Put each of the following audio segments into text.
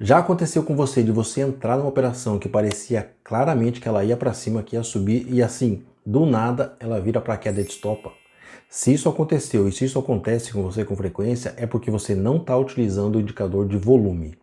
Já aconteceu com você de você entrar numa operação que parecia claramente que ela ia para cima, que ia subir e assim, do nada ela vira para queda de estopa? Se isso aconteceu e se isso acontece com você com frequência, é porque você não está utilizando o indicador de volume.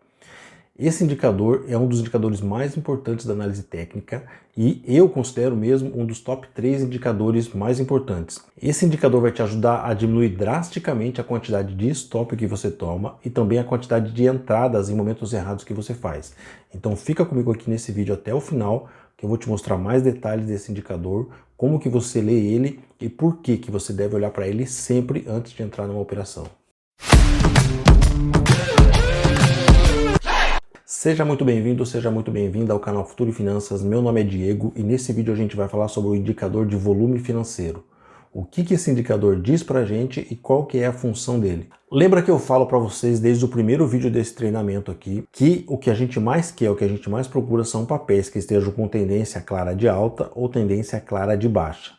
Esse indicador é um dos indicadores mais importantes da análise técnica e eu considero mesmo um dos top 3 indicadores mais importantes. Esse indicador vai te ajudar a diminuir drasticamente a quantidade de stop que você toma e também a quantidade de entradas em momentos errados que você faz. Então fica comigo aqui nesse vídeo até o final, que eu vou te mostrar mais detalhes desse indicador, como que você lê ele e por que que você deve olhar para ele sempre antes de entrar numa operação. Seja muito bem-vindo, seja muito bem-vinda ao canal Futuro e Finanças. Meu nome é Diego e nesse vídeo a gente vai falar sobre o indicador de volume financeiro. O que esse indicador diz pra gente e qual que é a função dele. Lembra que eu falo para vocês desde o primeiro vídeo desse treinamento aqui que o que a gente mais quer, o que a gente mais procura são papéis que estejam com tendência clara de alta ou tendência clara de baixa.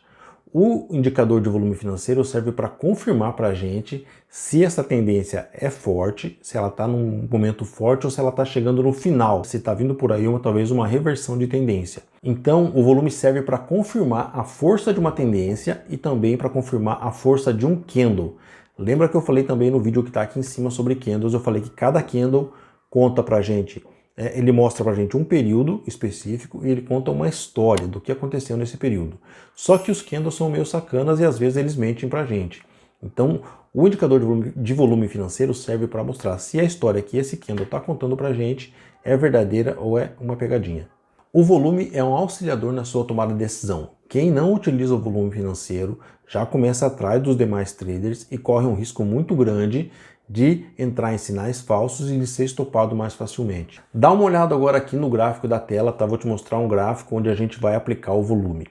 O indicador de volume financeiro serve para confirmar para a gente se essa tendência é forte, se ela está num momento forte ou se ela está chegando no final, se está vindo por aí talvez uma reversão de tendência. Então o volume serve para confirmar a força de uma tendência e também para confirmar a força de um candle. Lembra que eu falei também no vídeo que está aqui em cima sobre candles, eu falei que cada candle conta para a gente. Ele mostra pra gente um período específico e ele conta uma história do que aconteceu nesse período. Só que os candles são meio sacanas e às vezes eles mentem pra gente. Então, o indicador de volume financeiro serve para mostrar se a história que esse candle está contando pra gente é verdadeira ou é uma pegadinha. O volume é um auxiliador na sua tomada de decisão. Quem não utiliza o volume financeiro já começa atrás dos demais traders e corre um risco muito grande de entrar em sinais falsos e de ser estopado mais facilmente. Dá uma olhada agora aqui no gráfico da tela, tá? Vou te mostrar um gráfico onde a gente vai aplicar o volume.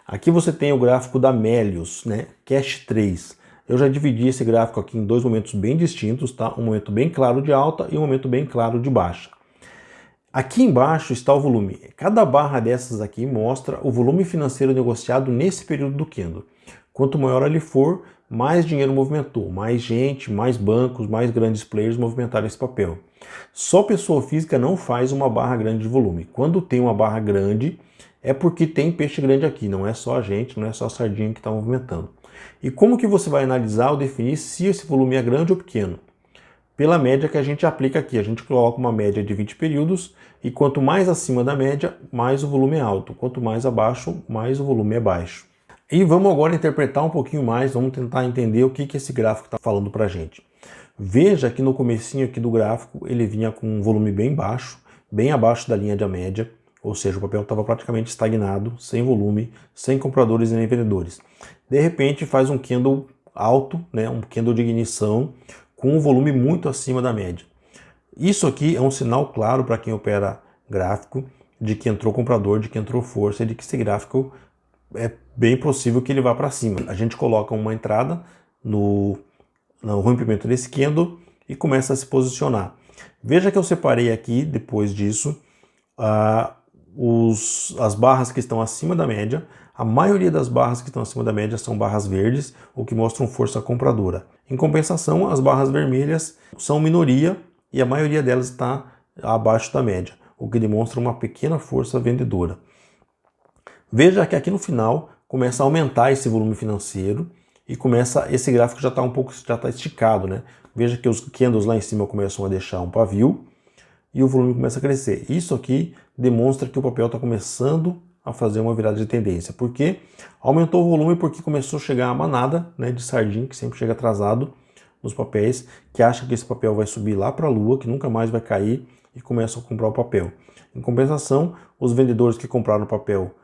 Aqui você tem o gráfico da Melius, né? Cash 3. Eu já dividi esse gráfico aqui em dois momentos bem distintos, tá? Um momento bem claro de alta e um momento bem claro de baixa. Aqui embaixo está o volume. Cada barra dessas aqui mostra o volume financeiro negociado nesse período do candle. Quanto maior ele for, mais dinheiro movimentou, mais gente, mais bancos, mais grandes players movimentaram esse papel. Só pessoa física não faz uma barra grande de volume. Quando tem uma barra grande, é porque tem peixe grande aqui, não é só a gente, não é só a sardinha que está movimentando. E como que você vai analisar ou definir se esse volume é grande ou pequeno? Pela média que a gente aplica aqui, a gente coloca uma média de 20 períodos e quanto mais acima da média, mais o volume é alto, quanto mais abaixo, mais o volume é baixo. E vamos agora interpretar um pouquinho mais, vamos tentar entender o que esse gráfico está falando para a gente. Veja que no comecinho aqui do gráfico ele vinha com um volume bem baixo, bem abaixo da linha de média, ou seja, o papel estava praticamente estagnado, sem volume, sem compradores e nem vendedores. De repente faz um candle alto, né, um candle de ignição, com um volume muito acima da média. Isso aqui é um sinal claro para quem opera gráfico de que entrou comprador, de que entrou força, de que esse gráfico é bem possível que ele vá para cima. A gente coloca uma entrada no rompimento desse candle e começa a se posicionar. Veja que eu separei aqui, depois disso, as barras que estão acima da média. A maioria das barras que estão acima da média são barras verdes, o que mostram força compradora. Em compensação, as barras vermelhas são minoria e a maioria delas está abaixo da média, o que demonstra uma pequena força vendedora. Veja que aqui no final começa a aumentar esse volume financeiro e esse gráfico já está esticado, né? Veja que os candles lá em cima começam a deixar um pavio e o volume começa a crescer. Isso aqui demonstra que o papel está começando a fazer uma virada de tendência. Por quê? Aumentou o volume porque começou a chegar a manada, né, de sardinha, que sempre chega atrasado nos papéis, que acha que esse papel vai subir lá para a lua, que nunca mais vai cair e começam a comprar o papel. Em compensação, os vendedores que compraram o papel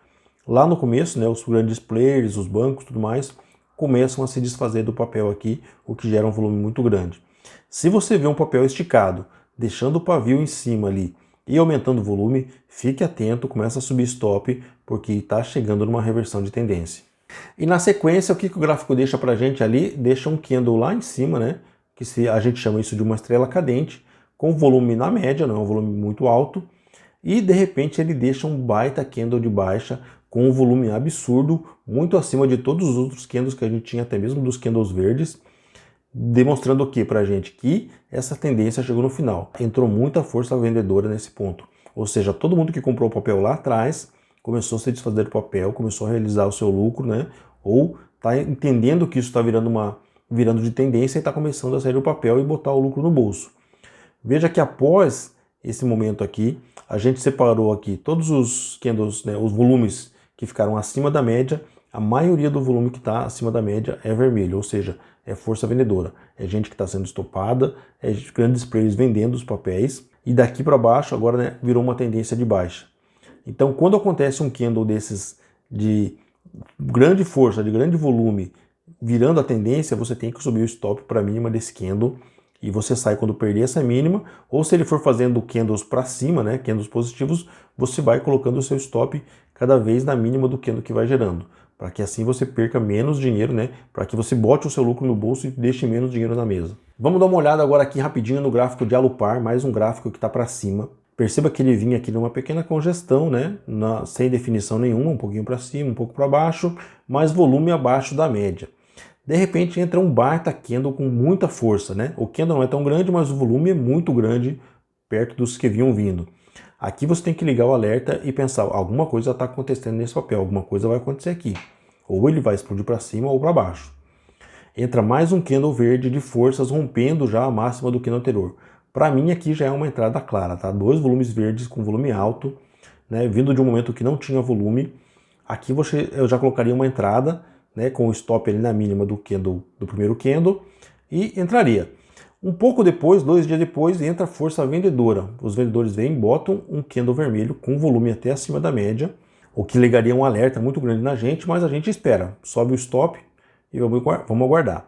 lá no começo, né, os grandes players, os bancos, tudo mais, começam a se desfazer do papel aqui, o que gera um volume muito grande. Se você vê um papel esticado, deixando o pavio em cima ali e aumentando o volume, fique atento, começa a subir stop, porque está chegando numa reversão de tendência. E na sequência, o que o gráfico deixa para a gente ali? Deixa um candle lá em cima, né, que a gente chama isso de uma estrela cadente, com volume na média, não é um volume muito alto, e de repente ele deixa um baita candle de baixa, com um volume absurdo, muito acima de todos os outros candles que a gente tinha, até mesmo dos candles verdes, demonstrando o que para a gente? Que essa tendência chegou no final. Entrou muita força vendedora nesse ponto. Ou seja, todo mundo que comprou o papel lá atrás começou a se desfazer do papel, começou a realizar o seu lucro, né? Ou está entendendo que isso está virando de tendência e está começando a sair do papel e botar o lucro no bolso. Veja que após esse momento aqui, a gente separou aqui todos os candles, né, os volumes que ficaram acima da média. A maioria do volume que está acima da média é vermelho, ou seja, é força vendedora. É gente que está sendo estopada, é grandes players vendendo os papéis. E daqui para baixo agora, né, virou uma tendência de baixa. Então, quando acontece um candle desses de grande força, de grande volume, virando a tendência, você tem que subir o stop para a mínima desse candle e você sai quando perder essa mínima, ou se ele for fazendo candles para cima, né, candles positivos, você vai colocando o seu stop cada vez na mínima do candle que vai gerando, para que assim você perca menos dinheiro, né, para que você bote o seu lucro no bolso e deixe menos dinheiro na mesa. Vamos dar uma olhada agora aqui rapidinho no gráfico de Alupar, mais um gráfico que está para cima. Perceba que ele vinha aqui numa pequena congestão, né, sem definição nenhuma, um pouquinho para cima, um pouco para baixo, mas volume abaixo da média. De repente entra um baita candle com muita força, né? O candle não é tão grande, mas o volume é muito grande perto dos que vinham vindo. Aqui você tem que ligar o alerta e pensar, alguma coisa está acontecendo nesse papel, alguma coisa vai acontecer aqui. Ou ele vai explodir para cima ou para baixo. Entra mais um candle verde de forças rompendo já a máxima do candle anterior. Para mim aqui já é uma entrada clara, tá? Dois volumes verdes com volume alto, né? Vindo de um momento que não tinha volume. Aqui eu já colocaria uma entrada, né, com o stop ali na mínima do primeiro candle e entraria. Um pouco depois, 2 dias depois, entra a força vendedora. Os vendedores vêm e botam um candle vermelho com volume até acima da média, o que ligaria um alerta muito grande na gente, mas a gente espera. Sobe o stop e vamos aguardar.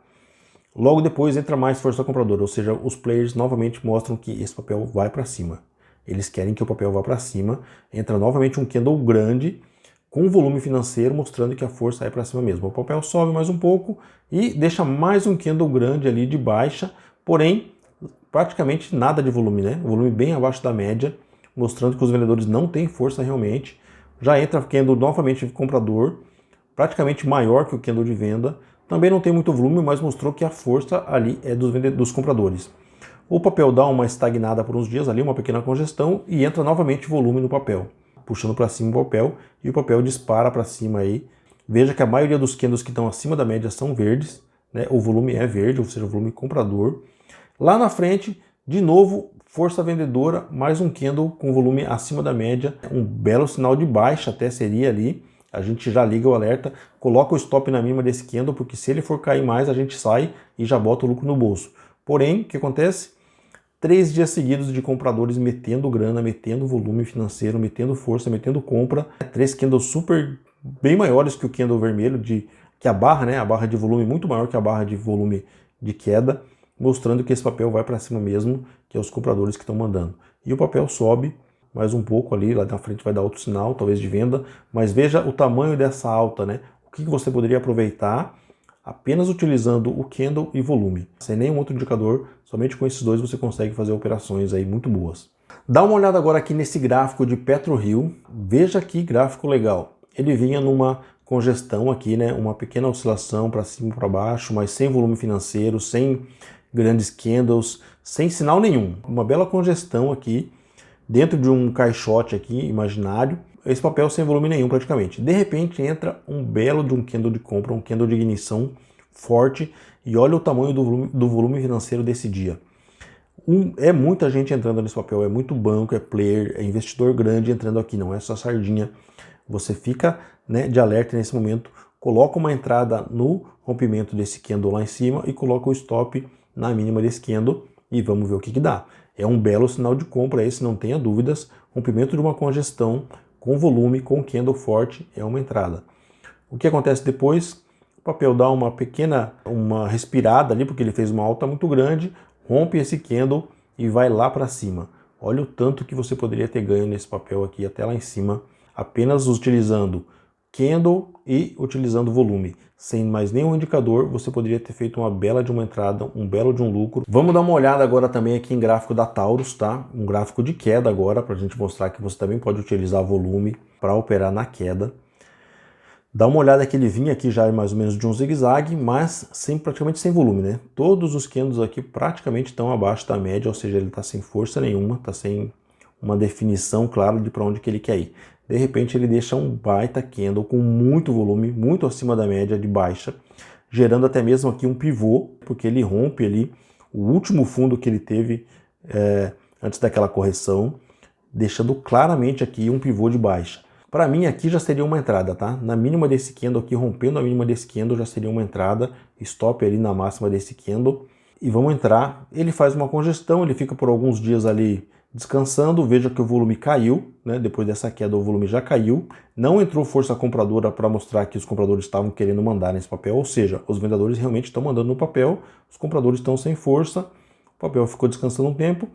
Logo depois entra mais força compradora, ou seja, os players novamente mostram que esse papel vai para cima. Eles querem que o papel vá para cima. Entra novamente um candle grande, com volume financeiro, mostrando que a força é para cima mesmo. O papel sobe mais um pouco e deixa mais um candle grande ali de baixa, porém, praticamente nada de volume, né? O volume bem abaixo da média, mostrando que os vendedores não têm força realmente. Já entra candle novamente de comprador, praticamente maior que o candle de venda. Também não tem muito volume, mas mostrou que a força ali é dos compradores. O papel dá uma estagnada por uns dias ali, uma pequena congestão, e entra novamente volume no papel, puxando para cima o papel, e o papel dispara para cima aí. Veja que a maioria dos candles que estão acima da média são verdes, né? O volume é verde, ou seja, o volume comprador. Lá na frente, de novo, força vendedora, mais um candle com volume acima da média, um belo sinal de baixa até seria ali. A gente já liga o alerta, coloca o stop na mínima desse candle, porque se ele for cair mais, a gente sai e já bota o lucro no bolso. Porém, o que acontece? 3 dias seguidos de compradores metendo grana, metendo volume financeiro, metendo força, metendo compra. 3 candles super bem maiores que o candle vermelho, que a barra, né? A barra de volume muito maior que a barra de volume de queda, mostrando que esse papel vai para cima mesmo, que é os compradores que estão mandando. E o papel sobe mais um pouco ali, lá na frente vai dar outro sinal, talvez de venda, mas veja o tamanho dessa alta, né? O que você poderia aproveitar apenas utilizando o candle e volume. Sem nenhum outro indicador, somente com esses dois você consegue fazer operações aí muito boas. Dá uma olhada agora aqui nesse gráfico de PetroRio. Veja que gráfico legal. Ele vinha numa congestão aqui, né? Uma pequena oscilação para cima e para baixo, mas sem volume financeiro, sem grandes candles, sem sinal nenhum. Uma bela congestão aqui, dentro de um caixote aqui imaginário, esse papel sem volume nenhum praticamente. De repente entra um belo de um candle de compra, um candle de ignição forte, e olha o tamanho do volume financeiro desse dia. É muita gente entrando nesse papel, é muito banco, é player, é investidor grande entrando aqui, não é só sardinha. Você fica, né, de alerta nesse momento, coloca uma entrada no rompimento desse candle lá em cima e coloca o stop na mínima desse candle e vamos ver o que dá. É um belo sinal de compra esse, não tenha dúvidas. Rompimento de uma congestão com volume, com candle forte, é uma entrada. O que acontece depois? O papel dá uma respirada ali, porque ele fez uma alta muito grande, rompe esse candle e vai lá para cima. Olha o tanto que você poderia ter ganho nesse papel aqui, até lá em cima, apenas utilizando candle e utilizando volume. Sem mais nenhum indicador, você poderia ter feito uma bela de uma entrada, um belo de um lucro. Vamos dar uma olhada agora também aqui em gráfico da Taurus, tá? Um gráfico de queda agora, para a gente mostrar que você também pode utilizar volume para operar na queda. Dá uma olhada que ele vinha aqui já mais ou menos de um zigue-zague, mas praticamente sem volume, né? Todos os candles aqui praticamente estão abaixo da média, ou seja, ele está sem força nenhuma, está sem uma definição clara de para onde que ele quer ir. De repente ele deixa um baita candle com muito volume, muito acima da média de baixa, gerando até mesmo aqui um pivô, porque ele rompe ali o último fundo que ele teve antes daquela correção, deixando claramente aqui um pivô de baixa. Para mim aqui já seria uma entrada, tá? Na mínima desse candle aqui, rompendo a mínima desse candle, já seria uma entrada, stop ali na máxima desse candle. E vamos entrar, ele faz uma congestão, ele fica por alguns dias ali descansando, veja que o volume caiu, né? Depois dessa queda o volume já caiu, não entrou força compradora para mostrar que os compradores estavam querendo mandar nesse papel, ou seja, os vendedores realmente estão mandando no papel, os compradores estão sem força, o papel ficou descansando um tempo,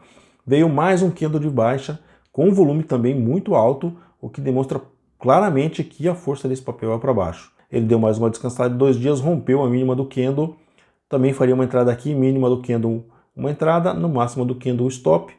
veio mais um candle de baixa, com um volume também muito alto, o que demonstra claramente que a força desse papel é para baixo. Ele deu mais uma descansada de 2 dias, rompeu a mínima do candle, também faria uma entrada aqui, mínima do candle uma entrada, no máximo do candle stop,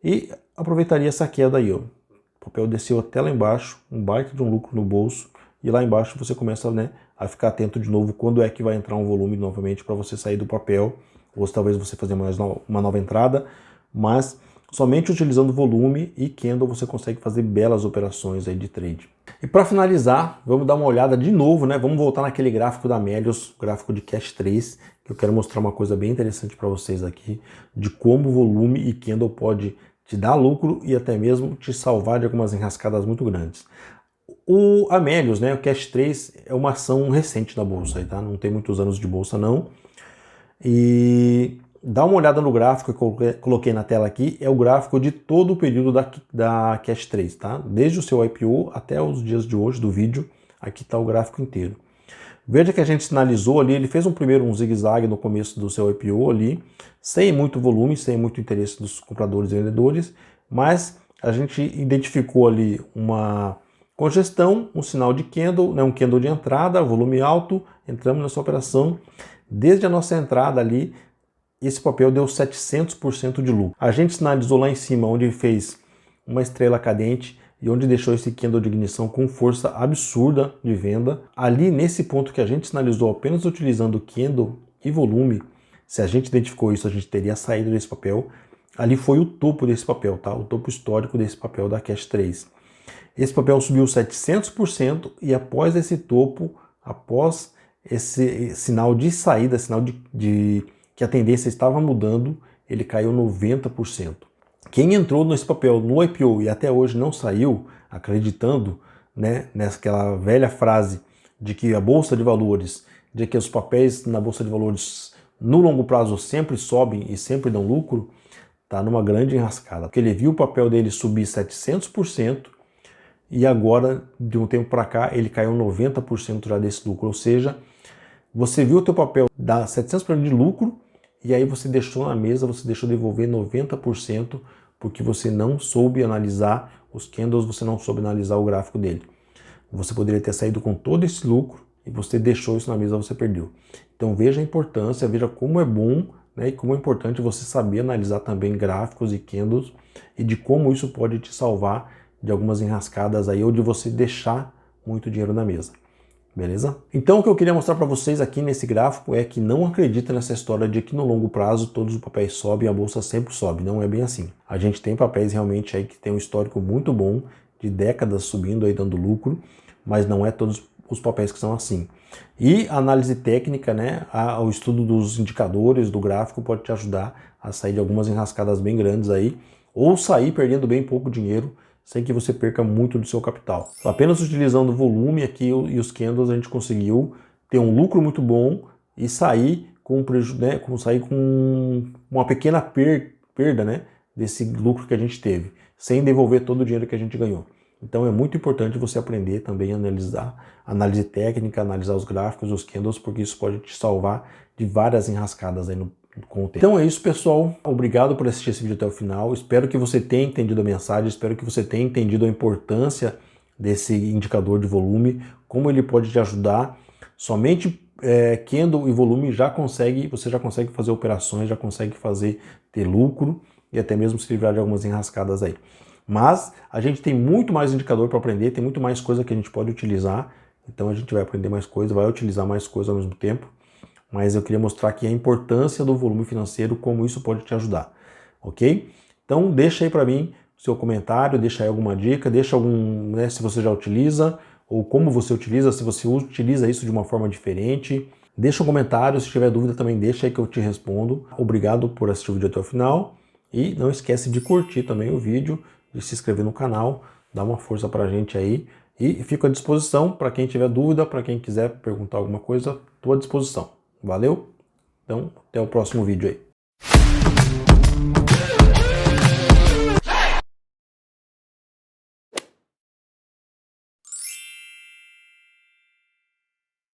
e aproveitaria essa queda aí, ó. O papel desceu até lá embaixo, um baita de um lucro no bolso, e lá embaixo você começa, né, a ficar atento de novo quando é que vai entrar um volume novamente para você sair do papel, ou talvez você fazer mais uma nova entrada, mas somente utilizando volume e candle você consegue fazer belas operações aí de trade. E para finalizar, vamos dar uma olhada de novo, né? Vamos voltar naquele gráfico da Melius, gráfico de Cash 3, que eu quero mostrar uma coisa bem interessante para vocês aqui, de como volume e candle pode te dar lucro e até mesmo te salvar de algumas enrascadas muito grandes. A Melius, né, o Cash 3 é uma ação recente da bolsa, aí, tá? Não tem muitos anos de bolsa não. E dá uma olhada no gráfico que eu coloquei na tela aqui, é o gráfico de todo o período da Cash 3, tá? Desde o seu IPO até os dias de hoje do vídeo, aqui está o gráfico inteiro. Veja que a gente sinalizou ali, ele fez um zigue-zague no começo do seu IPO ali, sem muito volume, sem muito interesse dos compradores e vendedores, mas a gente identificou ali uma congestão, um sinal de candle, né, um candle de entrada, volume alto, entramos nessa operação. Desde a nossa entrada ali, esse papel deu 700% de lucro. A gente sinalizou lá em cima, onde fez uma estrela cadente e onde deixou esse candle de ignição com força absurda de venda. Ali, nesse ponto que a gente sinalizou apenas utilizando candle e volume, se a gente identificou isso, a gente teria saído desse papel. Ali foi o topo desse papel, tá? O topo histórico desse papel da Cash 3. Esse papel subiu 700% e após esse topo, após esse sinal de saída, sinal de que a tendência estava mudando, ele caiu 90%. Quem entrou nesse papel no IPO e até hoje não saiu, acreditando, né, nessa velha frase de que a Bolsa de Valores, de que os papéis na Bolsa de Valores no longo prazo sempre sobem e sempre dão lucro, está numa grande enrascada. Porque ele viu o papel dele subir 700% e agora, de um tempo para cá, ele caiu 90% já desse lucro. Ou seja, você viu o teu papel dar 700% de lucro e aí você deixou na mesa, você deixou devolver 90% porque você não soube analisar os candles, você não soube analisar o gráfico dele. Você poderia ter saído com todo esse lucro e você deixou isso na mesa, você perdeu. Então veja a importância, veja como é bom, né, e como é importante você saber analisar também gráficos e candles e de como isso pode te salvar de algumas enrascadas aí ou de você deixar muito dinheiro na mesa. Beleza? Então o que eu queria mostrar para vocês aqui nesse gráfico é que não acredita nessa história de que no longo prazo todos os papéis sobem e a bolsa sempre sobe. Não é bem assim. A gente tem papéis realmente aí que tem um histórico muito bom, de décadas subindo aí dando lucro, mas não é todos os papéis que são assim. E a análise técnica, né, o estudo dos indicadores do gráfico pode te ajudar a sair de algumas enrascadas bem grandes aí, ou sair perdendo bem pouco dinheiro, sem que você perca muito do seu capital. Apenas utilizando o volume aqui e os candles a gente conseguiu ter um lucro muito bom e sair com prejuízo, né, sair com uma pequena perda, né, desse lucro que a gente teve, sem devolver todo o dinheiro que a gente ganhou. Então é muito importante você aprender também a analisar, análise técnica, analisar os gráficos, os candles, porque isso pode te salvar de várias enrascadas aí com o tempo. Então é isso, pessoal. Obrigado por assistir esse vídeo até o final. Espero que você tenha entendido a mensagem, espero que você tenha entendido a importância desse indicador de volume, como ele pode te ajudar. Somente candle e volume você já consegue fazer operações, já consegue ter lucro e até mesmo se livrar de algumas enrascadas aí. Mas a gente tem muito mais indicador para aprender, tem muito mais coisa que a gente pode utilizar. Então a gente vai aprender mais coisas, vai utilizar mais coisas ao mesmo tempo, mas eu queria mostrar aqui a importância do volume financeiro, como isso pode te ajudar, ok? Então deixa aí para mim o seu comentário, deixa aí alguma dica, deixa algum, né, se você já utiliza, ou como você utiliza, se você utiliza isso de uma forma diferente. Deixa um comentário, se tiver dúvida também deixa aí que eu te respondo. Obrigado por assistir o vídeo até o final e não esquece de curtir também o vídeo, de se inscrever no canal, dá uma força pra gente aí e fico à disposição para quem tiver dúvida, para quem quiser perguntar alguma coisa, estou à disposição. Valeu? Então, até o próximo vídeo aí.